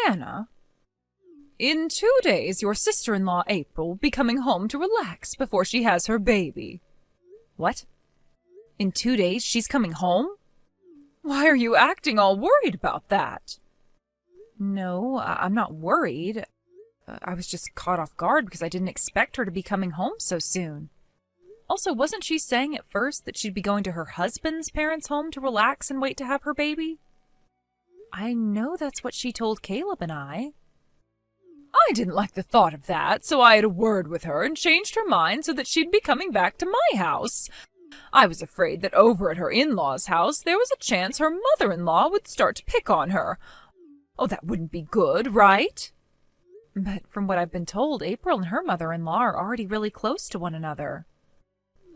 Anna, in 2 days your sister-in-law April will be coming home to relax before she has her baby. What? In 2 days she's coming home? Why are you acting all worried about that? No, I'm not worried. I was just caught off guard because I didn't expect her to be coming home so soon. Also, wasn't she saying at first that she'd be going to her husband's parents' home to relax and wait to have her baby? I know that's what she told Caleb and I. I didn't like the thought of that, so I had a word with her and changed her mind so that she'd be coming back to my house. I was afraid that over at her in-laws' house there was a chance her mother-in-law would start to pick on her. Oh, that wouldn't be good, right? But from what I've been told, April and her mother-in-law are already really close to one another.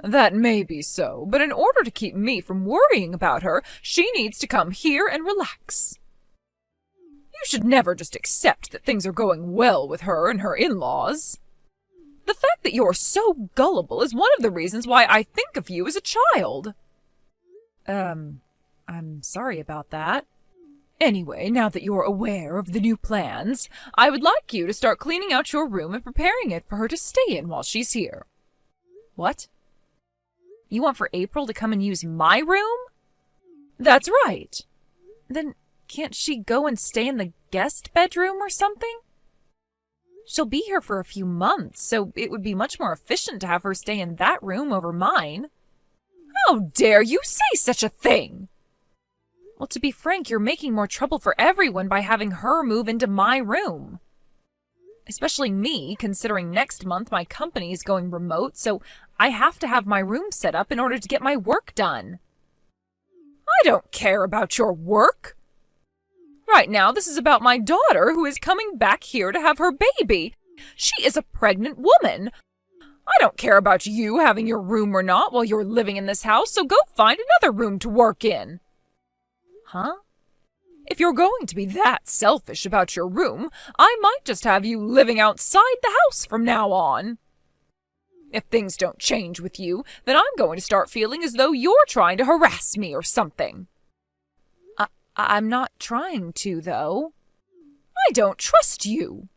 That may be so, but in order to keep me from worrying about her, she needs to come here and relax. You should never just accept that things are going well with her and her in-laws. The fact that you're so gullible is one of the reasons why I think of you as a child. I'm sorry about that. Anyway, now that you're aware of the new plans, I would like you to start cleaning out your room and preparing it for her to stay in while she's here. What? You want for April to come and use my room? That's right. Then can't she go and stay in the guest bedroom or something? She'll be here for a few months, so it would be much more efficient to have her stay in that room over mine. How dare you say such a thing? Well, to be frank, you're making more trouble for everyone by having her move into my room. Especially me, considering next month my company is going remote, so I have to have my room set up in order to get my work done. I don't care about your work. Right now, this is about my daughter who is coming back here to have her baby. She is a pregnant woman. I don't care about you having your room or not while you're living in this house, so go find another room to work in. Huh? If you're going to be that selfish about your room, I might just have you living outside the house from now on. If things don't change with you, then I'm going to start feeling as though you're trying to harass me or something. I'm not trying to, though. I don't trust you.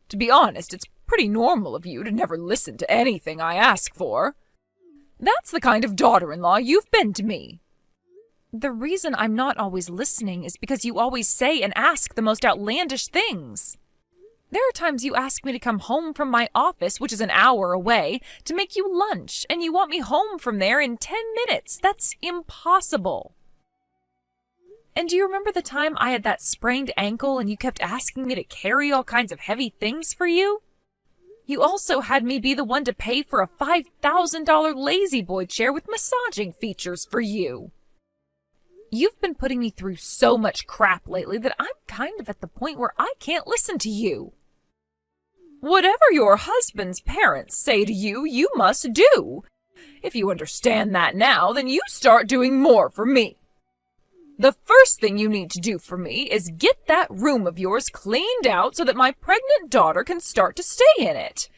To be honest, it's pretty normal of you to never listen to anything I ask for. That's the kind of daughter-in-law you've been to me. The reason I'm not always listening is because you always say and ask the most outlandish things. There are times you ask me to come home from my office, which is an hour away, to make you lunch, and you want me home from there in 10 minutes. That's impossible. And do you remember the time I had that sprained ankle and you kept asking me to carry all kinds of heavy things for you? You also had me be the one to pay for a $5,000 lazy boy chair with massaging features for you. You've been putting me through so much crap lately that I'm kind of at the point where I can't listen to you. Whatever your husband's parents say to you, you must do. If you understand that now, then you start doing more for me. The first thing you need to do for me is get that room of yours cleaned out so that my pregnant daughter can start to stay in it.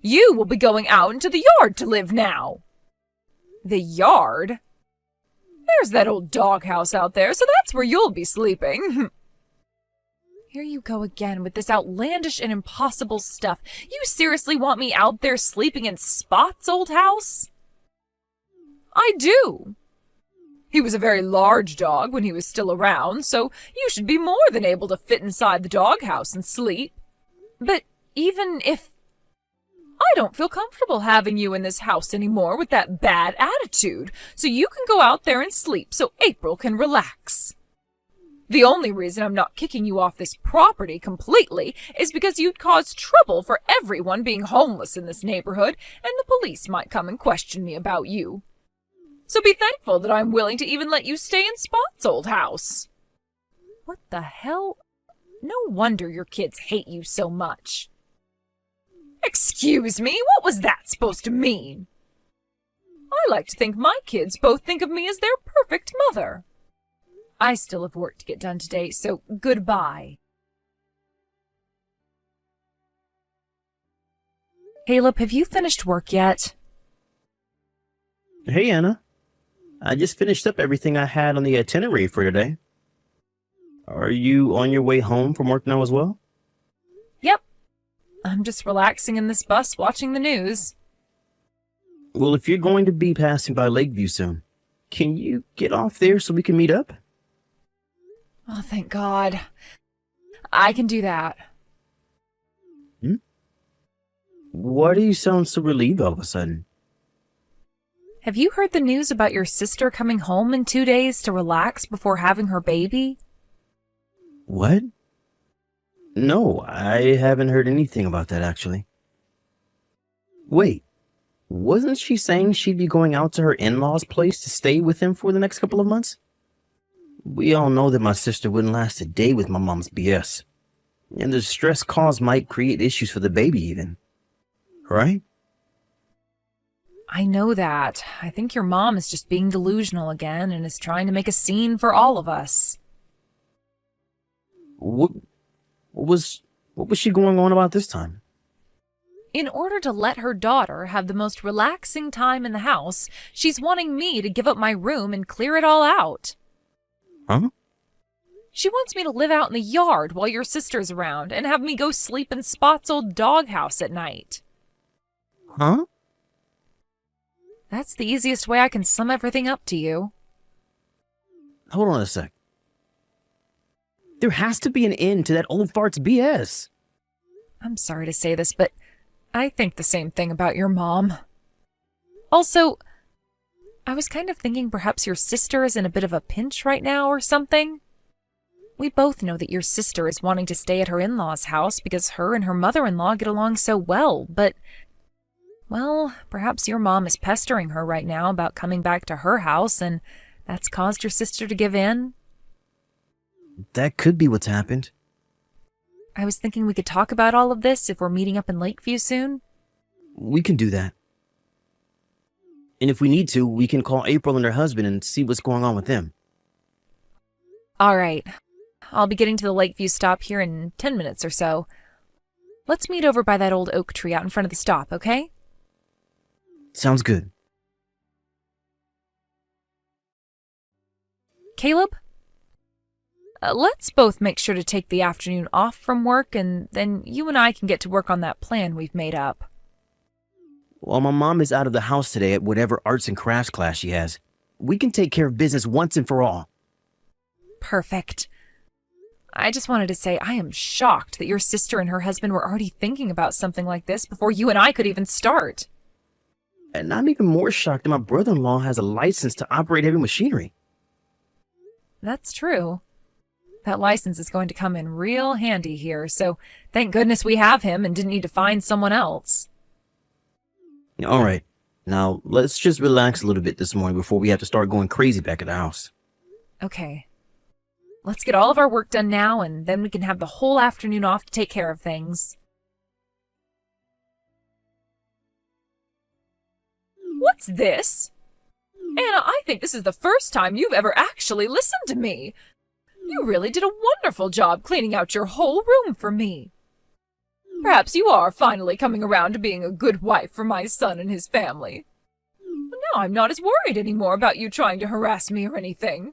You will be going out into the yard to live now. The yard? There's that old doghouse out there, so that's where you'll be sleeping. Here you go again with this outlandish and impossible stuff. You seriously want me out there sleeping in Spot's old house? I do. He was a very large dog when he was still around, so you should be more than able to fit inside the doghouse and sleep. But even if... I don't feel comfortable having you in this house anymore with that bad attitude, so you can go out there and sleep so April can relax. The only reason I'm not kicking you off this property completely is because you'd cause trouble for everyone being homeless in this neighborhood, and the police might come and question me about you. So be thankful that I'm willing to even let you stay in Spot's old house. What the hell? No wonder your kids hate you so much. Excuse me, what was that supposed to mean? I like to think my kids both think of me as their perfect mother. I still have work to get done today, so goodbye. Caleb, have you finished work yet? Hey, Anna. I just finished up everything I had on the itinerary for today. Are you on your way home from work now as well? Yep, I'm just relaxing in this bus watching the news. Well, if you're going to be passing by Lakeview soon, can you get off there so we can meet up? Oh, thank God. I can do that. Why do you sound so relieved all of a sudden? Have you heard the news about your sister coming home in 2 days to relax before having her baby? What? No, I haven't heard anything about that actually. Wait, wasn't she saying she'd be going out to her in-laws' place to stay with them for the next couple of months? We all know that my sister wouldn't last a day with my mom's BS. And the stress caused might create issues for the baby even. Right? I know that. I think your mom is just being delusional again and is trying to make a scene for all of us. What was she going on about this time? In order to let her daughter have the most relaxing time in the house, she's wanting me to give up my room and clear it all out. Huh? She wants me to live out in the yard while your sister's around and have me go sleep in Spot's old doghouse at night. Huh? That's the easiest way I can sum everything up to you. Hold on a sec. There has to be an end to that old fart's BS. I'm sorry to say this, but I think the same thing about your mom. Also, I was kind of thinking perhaps your sister is in a bit of a pinch right now or something. We both know that your sister is wanting to stay at her in-laws' house because her and her mother-in-law get along so well, but, well, perhaps your mom is pestering her right now about coming back to her house, and that's caused your sister to give in. That could be what's happened. I was thinking we could talk about all of this if we're meeting up in Lakeview soon. We can do that. And if we need to, we can call April and her husband and see what's going on with them. All right. I'll be getting to the Lakeview stop here in 10 minutes or so. Let's meet over by that old oak tree out in front of the stop, okay? Sounds good. Caleb? Let's both make sure to take the afternoon off from work, and then you and I can get to work on that plan we've made up. While my mom is out of the house today at whatever arts and crafts class she has, we can take care of business once and for all. Perfect. I just wanted to say I am shocked that your sister and her husband were already thinking about something like this before you and I could even start. And I'm even more shocked that my brother-in-law has a license to operate heavy machinery. That's true. That license is going to come in real handy here, so thank goodness we have him and didn't need to find someone else. All right, now let's just relax a little bit this morning before we have to start going crazy back at the house. Okay. Let's get all of our work done now, and then we can have the whole afternoon off to take care of things. What's this? Anna, I think this is the first time you've ever actually listened to me. You really did a wonderful job cleaning out your whole room for me. Perhaps you are finally coming around to being a good wife for my son and his family. But now I'm not as worried anymore about you trying to harass me or anything.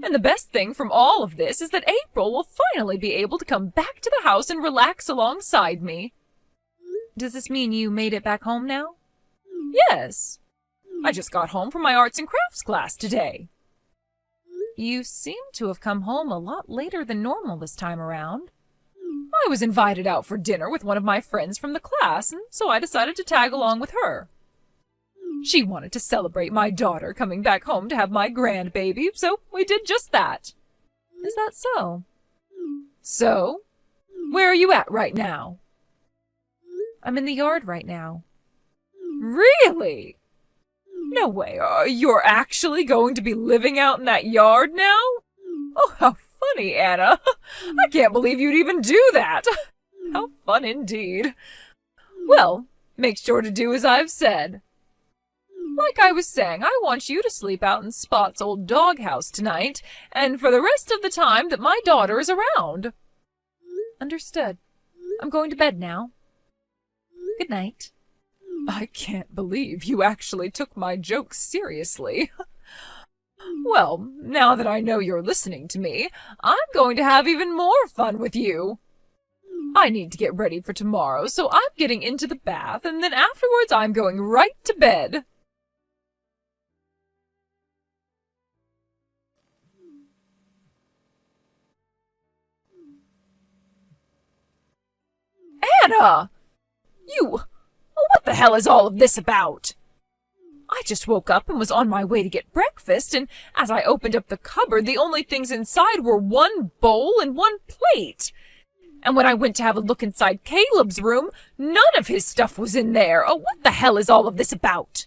And the best thing from all of this is that April will finally be able to come back to the house and relax alongside me. Does this mean you made it back home now? Yes. I just got home from my arts and crafts class today. You seem to have come home a lot later than normal this time around. I was invited out for dinner with one of my friends from the class, and so I decided to tag along with her. She wanted to celebrate my daughter coming back home to have my grandbaby, so we did just that. Is that so? So, where are you at right now? I'm in the yard right now. Really? No way, you're actually going to be living out in that yard now? Oh, how funny, Anna. I can't believe you'd even do that. How fun indeed. Well, make sure to do as I've said. Like I was saying, I want you to sleep out in Spot's old doghouse tonight, and for the rest of the time that my daughter is around. Understood. I'm going to bed now. Good night. I can't believe you actually took my joke seriously. Well, now that I know you're listening to me, I'm going to have even more fun with you. I need to get ready for tomorrow, so I'm getting into the bath, and then afterwards I'm going right to bed. Anna! What the hell is all of this about? I just woke up and was on my way to get breakfast, and as I opened up the cupboard, the only things inside were one bowl and one plate. And when I went to have a look inside Caleb's room, none of his stuff was in there. Oh, what the hell is all of this about?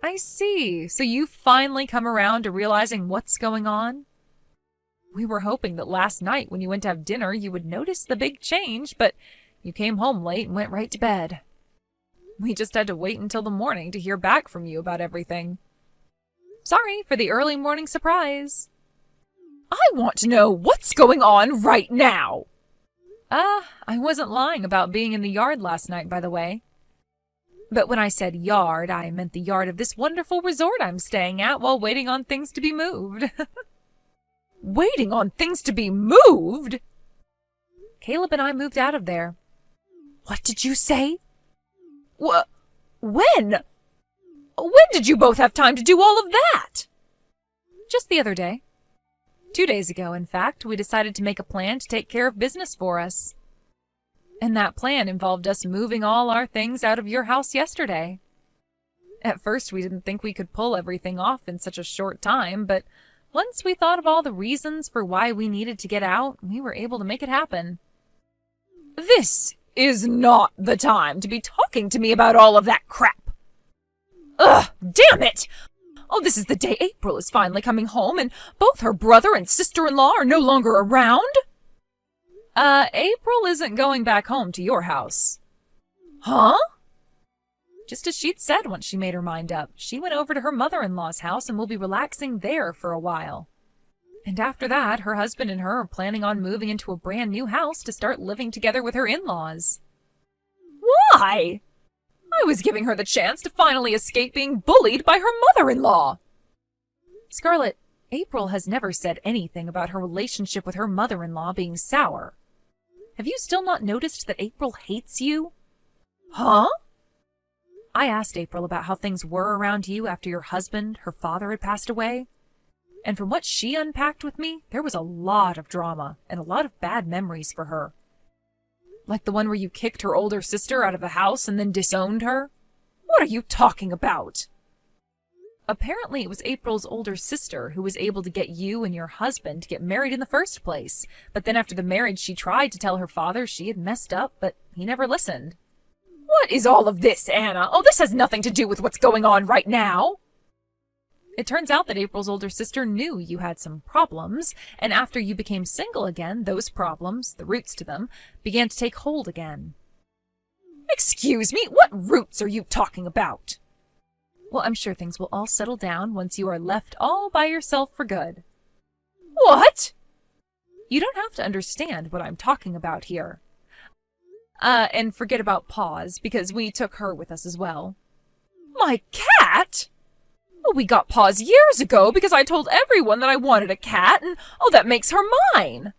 I see. So you've finally come around to realizing what's going on? We were hoping that last night when you went to have dinner, you would notice the big change, but you came home late and went right to bed. We just had to wait until the morning to hear back from you about everything. Sorry for the early morning surprise. I want to know what's going on right now. I wasn't lying about being in the yard last night, by the way. But when I said yard, I meant the yard of this wonderful resort I'm staying at while waiting on things to be moved. Waiting on things to be moved? Caleb and I moved out of there. What did you say? When? When did you both have time to do all of that? Just the other day. 2 days ago, in fact, we decided to make a plan to take care of business for us. And that plan involved us moving all our things out of your house yesterday. At first, we didn't think we could pull everything off in such a short time, but once we thought of all the reasons for why we needed to get out, we were able to make it happen. This is not the time to be talking to me about all of that crap. Ugh, damn it! Oh, this is the day April is finally coming home, and both her brother and sister-in-law are no longer around? April isn't going back home to your house. Huh? Just as she'd said once she made her mind up, she went over to her mother-in-law's house and will be relaxing there for a while. And after that, her husband and her are planning on moving into a brand new house to start living together with her in-laws. Why? I was giving her the chance to finally escape being bullied by her mother-in-law. Scarlett, April has never said anything about her relationship with her mother-in-law being sour. Have you still not noticed that April hates you? Huh? I asked April about how things were around you after your husband, her father, had passed away. And from what she unpacked with me, there was a lot of drama and a lot of bad memories for her. Like the one where you kicked her older sister out of the house and then disowned her? What are you talking about? Apparently it was April's older sister who was able to get you and your husband to get married in the first place. But then after the marriage, she tried to tell her father she had messed up, but he never listened. What is all of this, Anna? Oh, this has nothing to do with what's going on right now. It turns out that April's older sister knew you had some problems, and after you became single again, those problems, the roots to them, began to take hold again. Excuse me, what roots are you talking about? Well, I'm sure things will all settle down once you are left all by yourself for good. What? You don't have to understand what I'm talking about here. And forget about Paws, because we took her with us as well. My cat? Oh, we got Paws years ago because I told everyone that I wanted a cat, and oh, that makes her mine.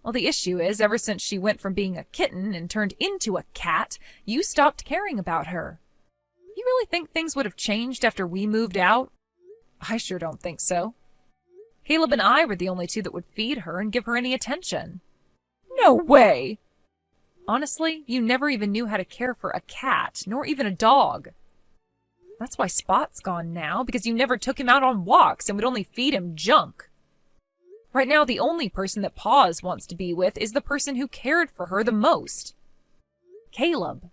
Well, the issue is, ever since she went from being a kitten and turned into a cat, you stopped caring about her. You really think things would have changed after we moved out? I sure don't think so. Caleb and I were the only two that would feed her and give her any attention. No way! Honestly, you never even knew how to care for a cat, nor even a dog. That's why Spot's gone now, because you never took him out on walks and would only feed him junk. Right now, the only person that Paws wants to be with is the person who cared for her the most. Caleb.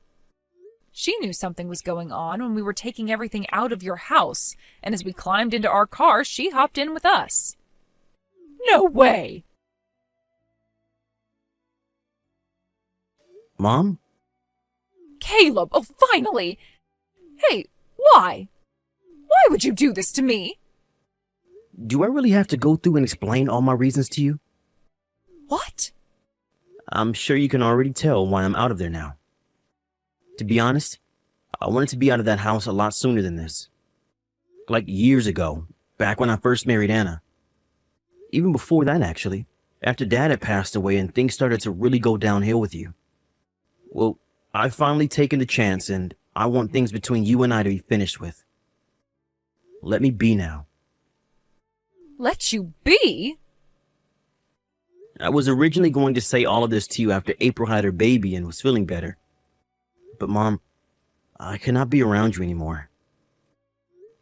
She knew something was going on when we were taking everything out of your house, and as we climbed into our car, she hopped in with us. No way! Mom? Caleb, oh, finally! Hey, why? Why would you do this to me? Do I really have to go through and explain all my reasons to you? What? I'm sure you can already tell why I'm out of there now. To be honest, I wanted to be out of that house a lot sooner than this. Like years ago, back when I first married Anna. Even before that, actually, after Dad had passed away and things started to really go downhill with you. Well, I've finally taken the chance, and I want things between you and I to be finished with. Let me be now. Let you be? I was originally going to say all of this to you after April had her baby and was feeling better. But Mom, I cannot be around you anymore.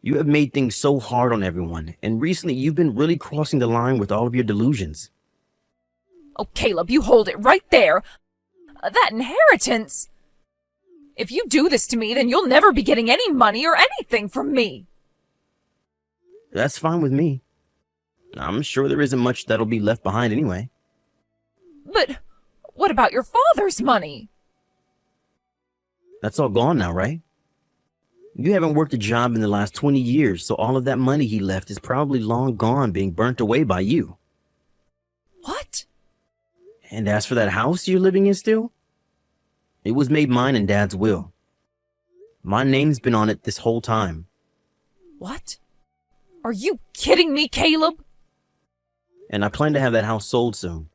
You have made things so hard on everyone, and recently you've been really crossing the line with all of your delusions. Oh, Caleb, you hold it right there. That inheritance. If you do this to me, then you'll never be getting any money or anything from me. That's fine with me. I'm sure there isn't much that'll be left behind anyway. But what about your father's money? That's all gone now, right? You haven't worked a job in the last 20 years, so all of that money he left is probably long gone, being burnt away by you. What? And as for that house you're living in still, it was made mine in Dad's will. My name's been on it this whole time. What? Are you kidding me, Caleb? And I plan to have that house sold soon,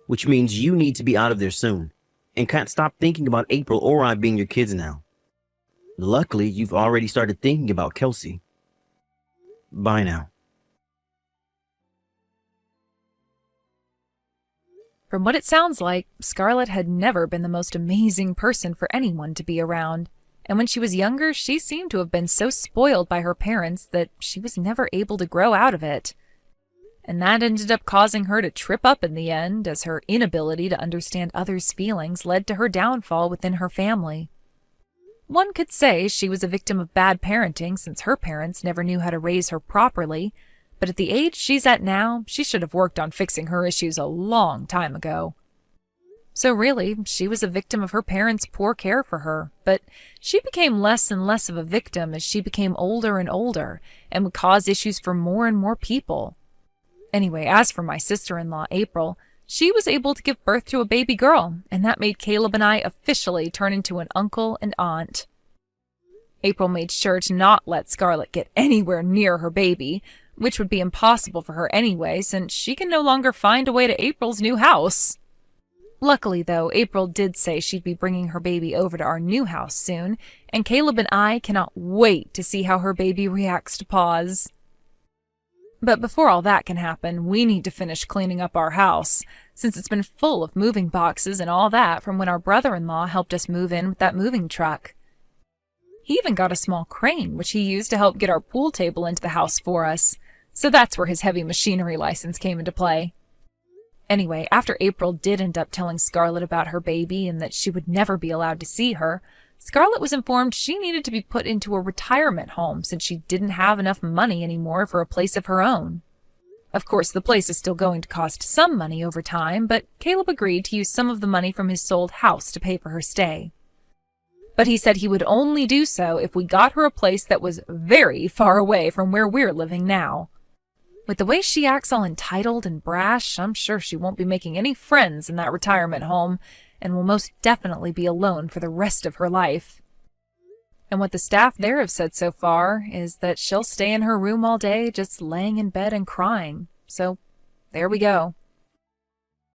which means you need to be out of there soon, and can't stop thinking about April or I being your kids now. Luckily, you've already started thinking about Kelsey. Bye now. From what it sounds like, Scarlett had never been the most amazing person for anyone to be around. And when she was younger, she seemed to have been so spoiled by her parents that she was never able to grow out of it. And that ended up causing her to trip up in the end, as her inability to understand others' feelings led to her downfall within her family. One could say she was a victim of bad parenting since her parents never knew how to raise her properly, but at the age she's at now, she should have worked on fixing her issues a long time ago. So really, she was a victim of her parents' poor care for her, but she became less and less of a victim as she became older and older and would cause issues for more and more people. Anyway, as for my sister-in-law, April, she was able to give birth to a baby girl, and that made Caleb and I officially turn into an uncle and aunt. April made sure to not let Scarlett get anywhere near her baby, which would be impossible for her anyway, since she can no longer find a way to April's new house. Luckily, though, April did say she'd be bringing her baby over to our new house soon, and Caleb and I cannot wait to see how her baby reacts to Paws. But before all that can happen, we need to finish cleaning up our house, since it's been full of moving boxes and all that from when our brother-in-law helped us move in with that moving truck. He even got a small crane, which he used to help get our pool table into the house for us, so that's where his heavy machinery license came into play. Anyway, after April did end up telling Scarlett about her baby and that she would never be allowed to see her, Scarlett was informed she needed to be put into a retirement home since she didn't have enough money anymore for a place of her own. Of course, the place is still going to cost some money over time, but Caleb agreed to use some of the money from his sold house to pay for her stay. But he said he would only do so if we got her a place that was very far away from where we're living now. With the way she acts all entitled and brash, I'm sure she won't be making any friends in that retirement home, and will most definitely be alone for the rest of her life. And what the staff there have said so far is that she'll stay in her room all day just laying in bed and crying. So, there we go.